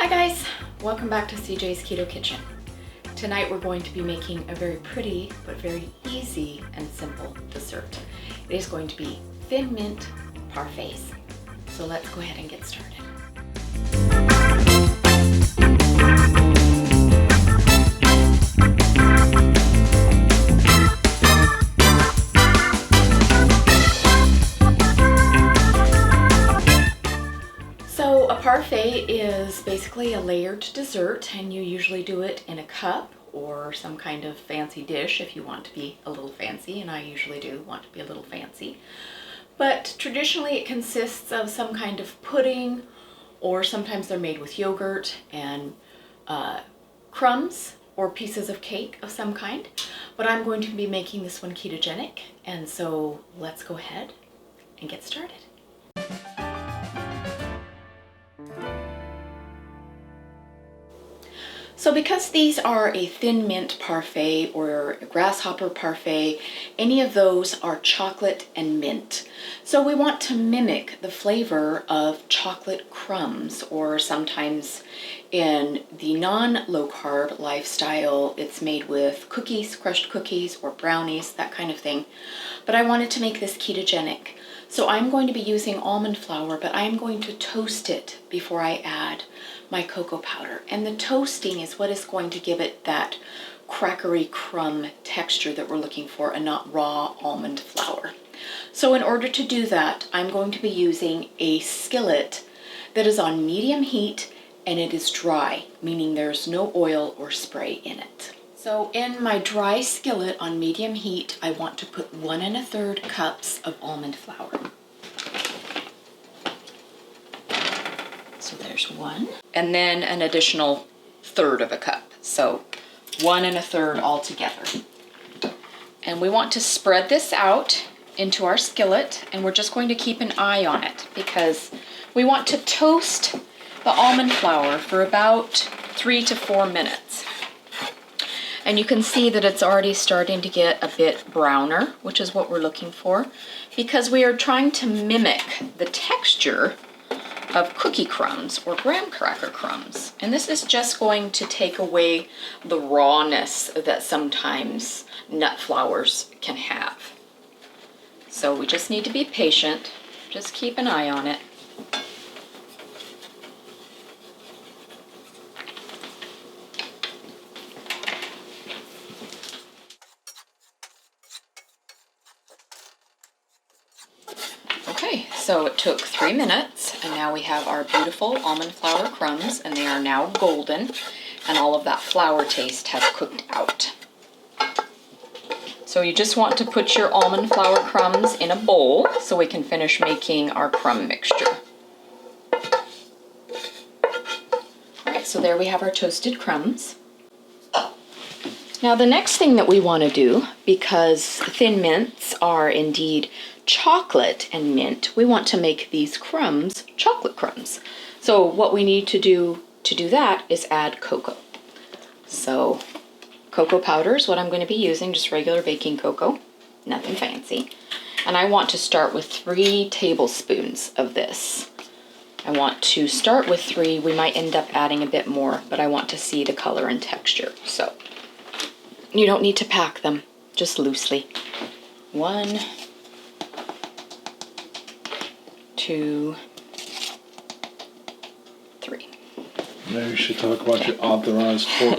Hi guys, welcome back to CJ's Keto Kitchen. Tonight we're going to be making a very pretty but very easy and simple dessert. It is going to be thin mint parfaits. So let's go ahead and get started. So a parfait is basically a layered dessert, and you usually do it in a cup or some kind of fancy dish if you want to be a little fancy, and I usually do want to be a little fancy. But traditionally it consists of some kind of pudding, or sometimes they're made with yogurt and crumbs or pieces of cake of some kind. But I'm going to be making this one ketogenic, and so let's go ahead and get started. So because these are a thin mint parfait or a grasshopper parfait, any of those are chocolate and mint. So we want to mimic the flavor of chocolate crumbs, or sometimes in the non-low carb lifestyle, it's made with cookies, crushed cookies or brownies, that kind of thing. But I wanted to make this ketogenic. So I'm going to be using almond flour, but I'm going to toast it before I add my cocoa powder. And the toasting is what is going to give it that crackery crumb texture that we're looking for, and not raw almond flour. So in order to do that, I'm going to be using a skillet that is on medium heat and it is dry, meaning there's no oil or spray in it. So in my dry skillet on medium heat, I want to put 1 1/3 cups of almond flour. So there's one. And then an additional 1/3 of a cup. So 1 1/3 altogether. And we want to spread this out into our skillet, and we're just going to keep an eye on it because we want to toast the almond flour for about 3 to 4 minutes. And you can see that it's already starting to get a bit browner, which is what we're looking for, because we are trying to mimic the texture of cookie crumbs or graham cracker crumbs. And this is just going to take away the rawness that sometimes nut flours can have. So we just need to be patient, just keep an eye on it. Okay, so it took 3 minutes, and now we have our beautiful almond flour crumbs, and they are now golden, and all of that flour taste has cooked out. So you just want to put your almond flour crumbs in a bowl so we can finish making our crumb mixture. Alright, so there we have our toasted crumbs. Now the next thing that we want to do, because thin mints are indeed chocolate and mint, we want to make these crumbs chocolate crumbs. So what we need to do that is add cocoa. So cocoa powder is what I'm going to be using, just regular baking cocoa, nothing fancy. And I want to start with 3 tablespoons of this. I want to start with 3, we might end up adding a bit more, but I want to see the color and texture. So you don't need to pack them, just loosely. 1, 2, 3. Now you should talk about your authorized fork.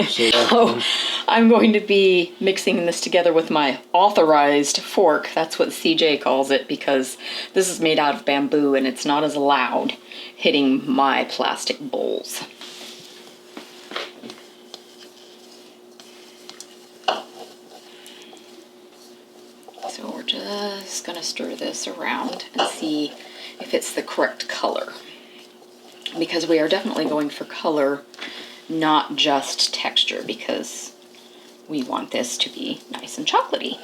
Oh, I'm going to be mixing this together with my authorized fork. That's what CJ calls it, because this is made out of bamboo and it's not as loud hitting my plastic bowls. So we're just going to stir this around and see if it's the correct color, because we are definitely going for color, not just texture, because we want this to be nice and chocolatey.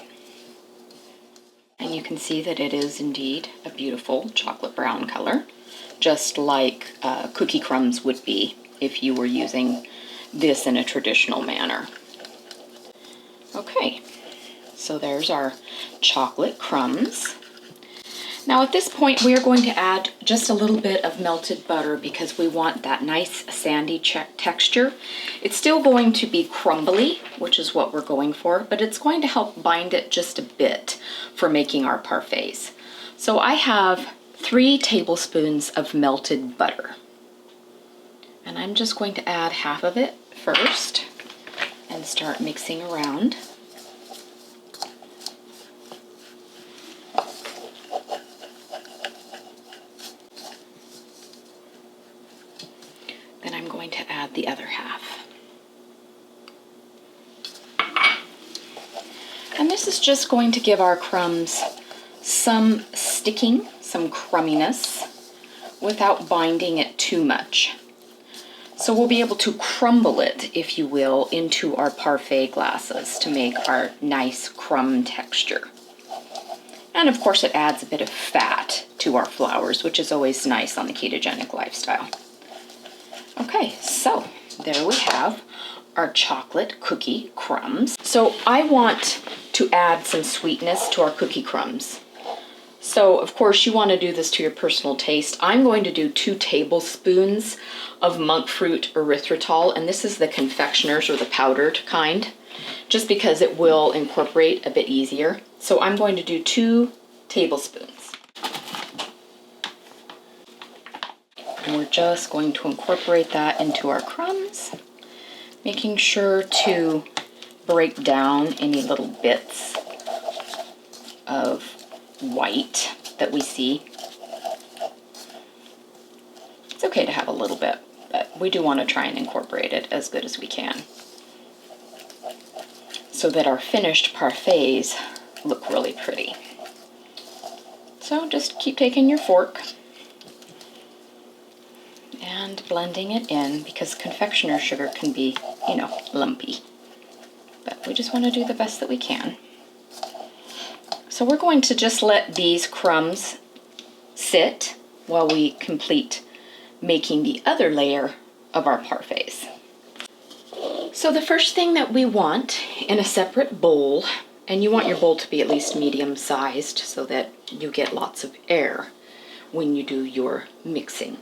And you can see that it is indeed a beautiful chocolate brown color, just like cookie crumbs would be if you were using this in a traditional manner. Okay, so there's our chocolate crumbs. Now at this point we are going to add just a little bit of melted butter because we want that nice sandy texture. It's still going to be crumbly, which is what we're going for, but it's going to help bind it just a bit for making our parfaits. So I have 3 tablespoons of melted butter. And I'm just going to add half of it first and start mixing around. Then I'm going to add the other half. And this is just going to give our crumbs some sticking, some crumminess, without binding it too much. So we'll be able to crumble it, if you will, into our parfait glasses to make our nice crumb texture. And of course it adds a bit of fat to our flours, which is always nice on the ketogenic lifestyle. Okay, so there we have our chocolate cookie crumbs. So I want to add some sweetness to our cookie crumbs. So of course you want to do this to your personal taste. I'm going to do 2 tablespoons of monk fruit erythritol, and this is the confectioner's or the powdered kind, just because it will incorporate a bit easier. So I'm going to do 2 tablespoons. And we're just going to incorporate that into our crumbs, making sure to break down any little bits of white that we see. It's okay to have a little bit, but we do want to try and incorporate it as good as we can so that our finished parfaits look really pretty. So just keep taking your fork and blending it in, because confectioner sugar can be, lumpy. But we just want to do the best that we can. So we're going to just let these crumbs sit while we complete making the other layer of our parfaits. So the first thing that we want in a separate bowl, and you want your bowl to be at least medium-sized so that you get lots of air when you do your mixing.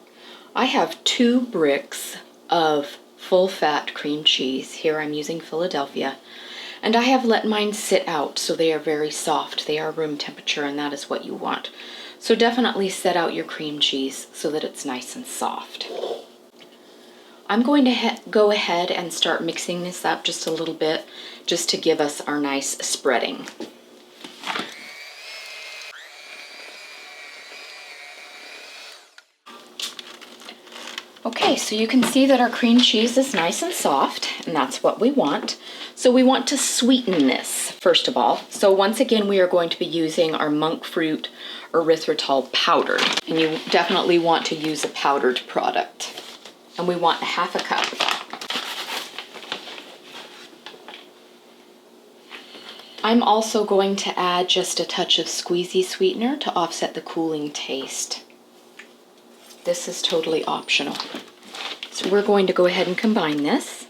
I have 2 bricks of full-fat cream cheese. Here I'm using Philadelphia. And I have let mine sit out so they are very soft. They are room temperature, and that is what you want. So definitely set out your cream cheese so that it's nice and soft. I'm going to go ahead and start mixing this up just a little bit, just to give us our nice spreading. Okay, so you can see that our cream cheese is nice and soft, and that's what we want. So we want to sweeten this, first of all. So once again, we are going to be using our monk fruit erythritol powder. And you definitely want to use a powdered product. And we want 1/2 cup. I'm also going to add just a touch of squeezy sweetener to offset the cooling taste. This is totally optional. So we're going to go ahead and combine this.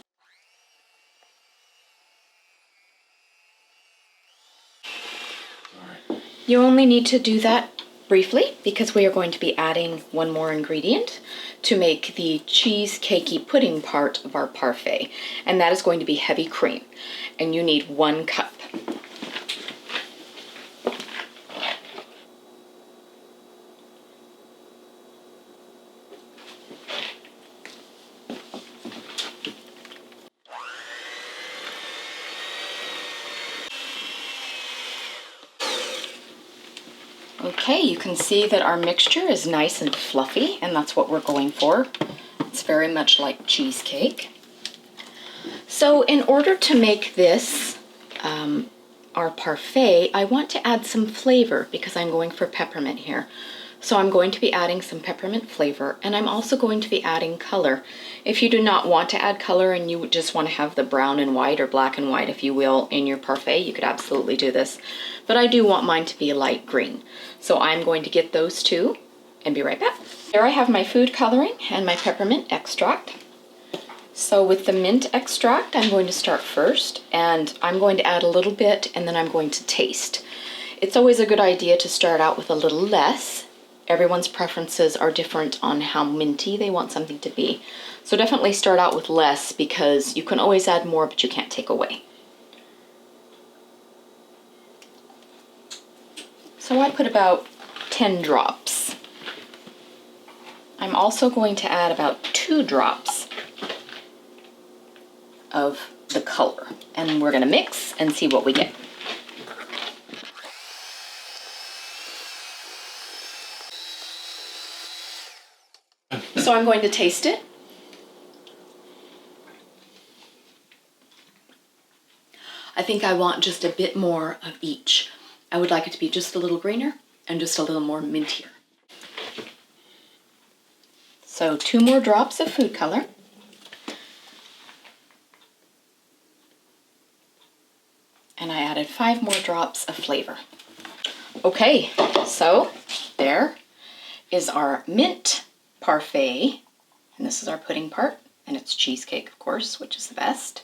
You only need to do that briefly because we are going to be adding one more ingredient to make the cheesecakey pudding part of our parfait, and that is going to be heavy cream, and you need 1 cup. Okay, you can see that our mixture is nice and fluffy, and that's what we're going for. It's very much like cheesecake. So in order to make this our parfait, I want to add some flavor because I'm going for peppermint here. So I'm going to be adding some peppermint flavor, and I'm also going to be adding color. If you do not want to add color and you just want to have the brown and white, or black and white if you will, in your parfait, you could absolutely do this. But I do want mine to be a light green. So I'm going to get those 2 and be right back. Here I have my food coloring and my peppermint extract. So with the mint extract, I'm going to start first, and I'm going to add a little bit, and then I'm going to taste. It's always a good idea to start out with a little less. Everyone's preferences are different on how minty they want something to be. So definitely start out with less because you can always add more, but you can't take away. So I put about 10 drops. I'm also going to add about 2 drops of the color, and we're gonna mix and see what we get. So I'm going to taste it. I think I want just a bit more of each. I would like it to be just a little greener and just a little more mintier. So 2 more drops of food color. And I added 5 more drops of flavor. Okay, so there is our mint parfait. And this is our pudding part, and it's cheesecake, of course, which is the best.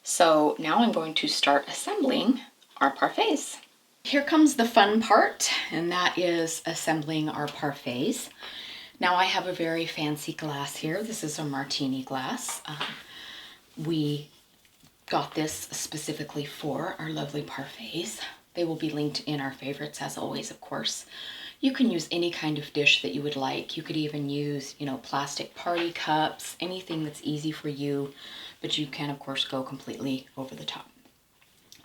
So now I'm going to start assembling our parfaits. Here comes the fun part, and that is assembling our parfaits. Now I have a very fancy glass here. This is a martini glass. We got this specifically for our lovely parfaits. They will be linked in our favorites as always, of course. You can use any kind of dish that you would like. You could even use, plastic party cups, anything that's easy for you, but you can, of course, go completely over the top.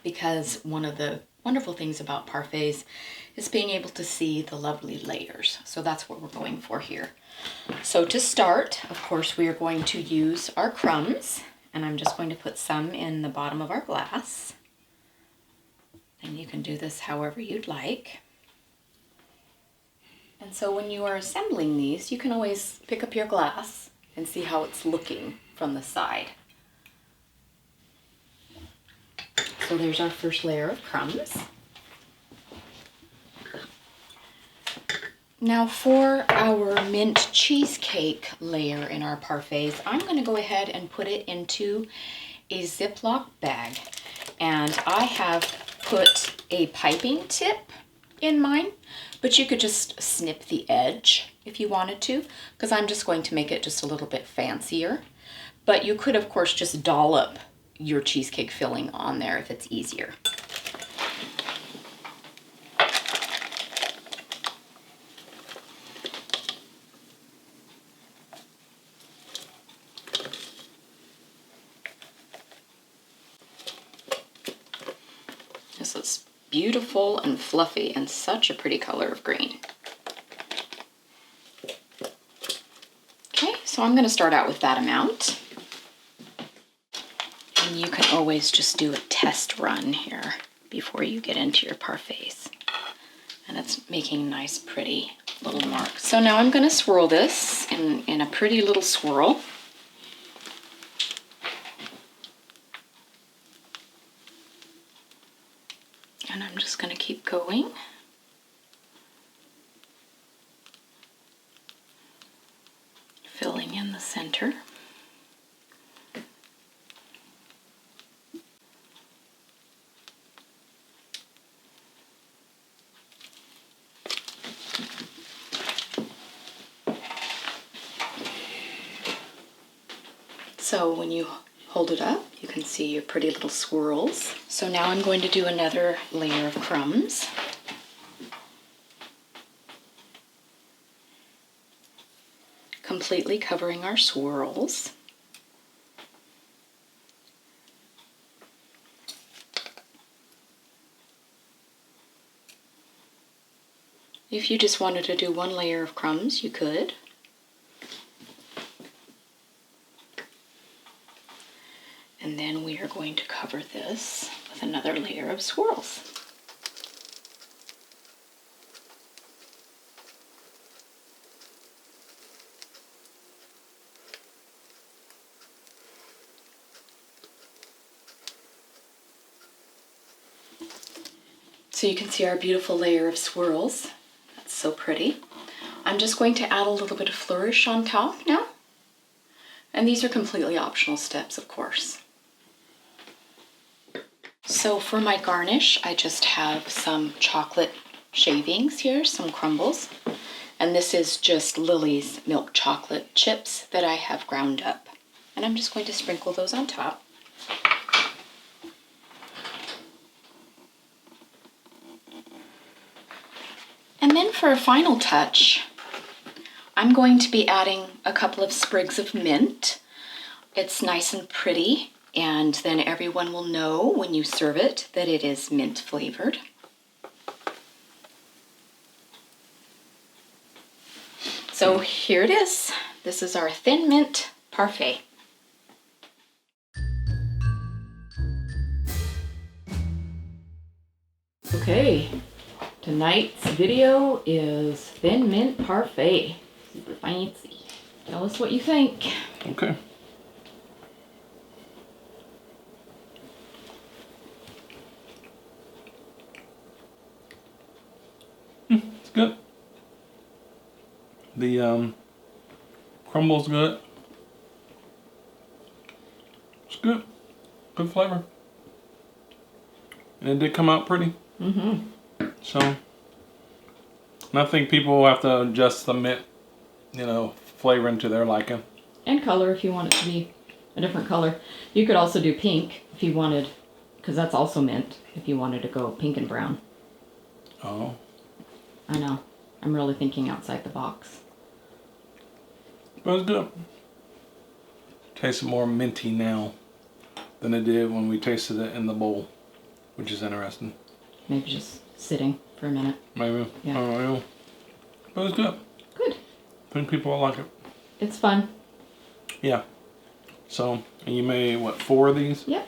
Because one of the wonderful things about parfaits is being able to see the lovely layers. So that's what we're going for here. So to start, of course, we are going to use our crumbs, and I'm just going to put some in the bottom of our glass. And you can do this however you'd like. And so when you are assembling these, you can always pick up your glass and see how it's looking from the side. So there's our first layer of crumbs. Now for our mint cheesecake layer in our parfaits, I'm going to go ahead and put it into a Ziploc bag. And I have put a piping tip in mine, but you could just snip the edge if you wanted to, because I'm just going to make it just a little bit fancier. But you could, of course, just dollop your cheesecake filling on there if it's easier. This is beautiful and fluffy and such a pretty color of green. Okay, so I'm going to start out with that amount. And you can always just do a test run here before you get into your parfaits. And it's making nice, pretty little marks. So now I'm going to swirl this in a pretty little swirl. And I'm just going to keep going. Filling in the center. So when you hold it up, you can see your pretty little swirls. So now I'm going to do another layer of crumbs. Completely covering our swirls. If you just wanted to do one layer of crumbs, you could. And then we are going to cover this with another layer of swirls. So you can see our beautiful layer of swirls. That's so pretty. I'm just going to add a little bit of flourish on top now. And these are completely optional steps, of course. So for my garnish, I just have some chocolate shavings here, some crumbles. And this is just Lily's milk chocolate chips that I have ground up. And I'm just going to sprinkle those on top. And then for a final touch, I'm going to be adding a couple of sprigs of mint. It's nice and pretty, and then everyone will know when you serve it that it is mint flavored. So here it is. This is our Thin Mint Parfait. Okay, tonight's video is Thin Mint Parfait. Super fancy. Tell us what you think. Okay. It's good. The crumble's good. It's good. Good flavor. And it did come out pretty. Mm-hmm. So, and I think people will have to adjust the mint, flavoring to their liking. And color if you want it to be a different color. You could also do pink if you wanted, because that's also mint, if you wanted to go pink and brown. Oh. I know. I'm really thinking outside the box. But it's good. Tastes more minty now than it did when we tasted it in the bowl, which is interesting. Maybe just sitting for a minute. Maybe. Yeah. I don't know. But it's good. Good. I think people will like it. It's fun. Yeah. So, and you made, 4 of these? Yep.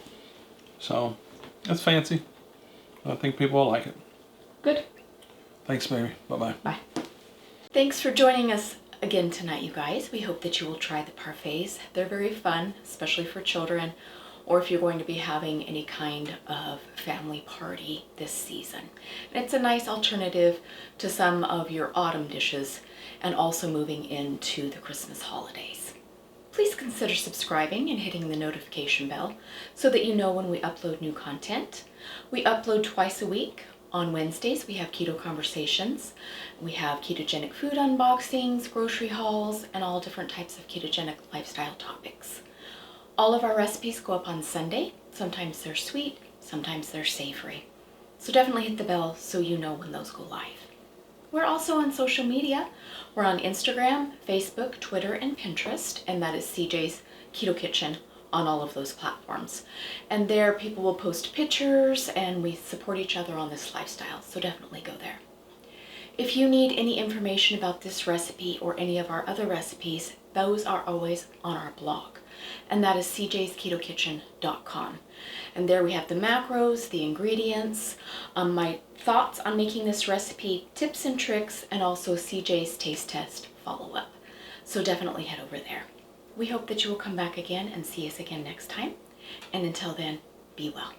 So, it's fancy. I think people will like it. Good. Thanks, Mary. Bye-bye. Bye. Thanks for joining us again tonight, you guys. We hope that you will try the parfaits. They're very fun, especially for children, or if you're going to be having any kind of family party this season. And it's a nice alternative to some of your autumn dishes and also moving into the Christmas holidays. Please consider subscribing and hitting the notification bell so that you know when we upload new content. We upload twice a week. On Wednesdays, we have Keto Conversations. We have ketogenic food unboxings, grocery hauls, and all different types of ketogenic lifestyle topics. All of our recipes go up on Sunday. Sometimes they're sweet, sometimes they're savory. So definitely hit the bell so you know when those go live. We're also on social media. We're on Instagram, Facebook, Twitter, and Pinterest, and that is CJ's Keto Kitchen on all of those platforms. And there people will post pictures and we support each other on this lifestyle, so definitely go there. If you need any information about this recipe or any of our other recipes, those are always on our blog, and that is CjsKetokitchen.com. And there we have the macros, the ingredients, my thoughts on making this recipe, tips and tricks, and also CJ's taste test follow-up. So definitely head over there. We hope that you will come back again and see us again next time. And until then, be well.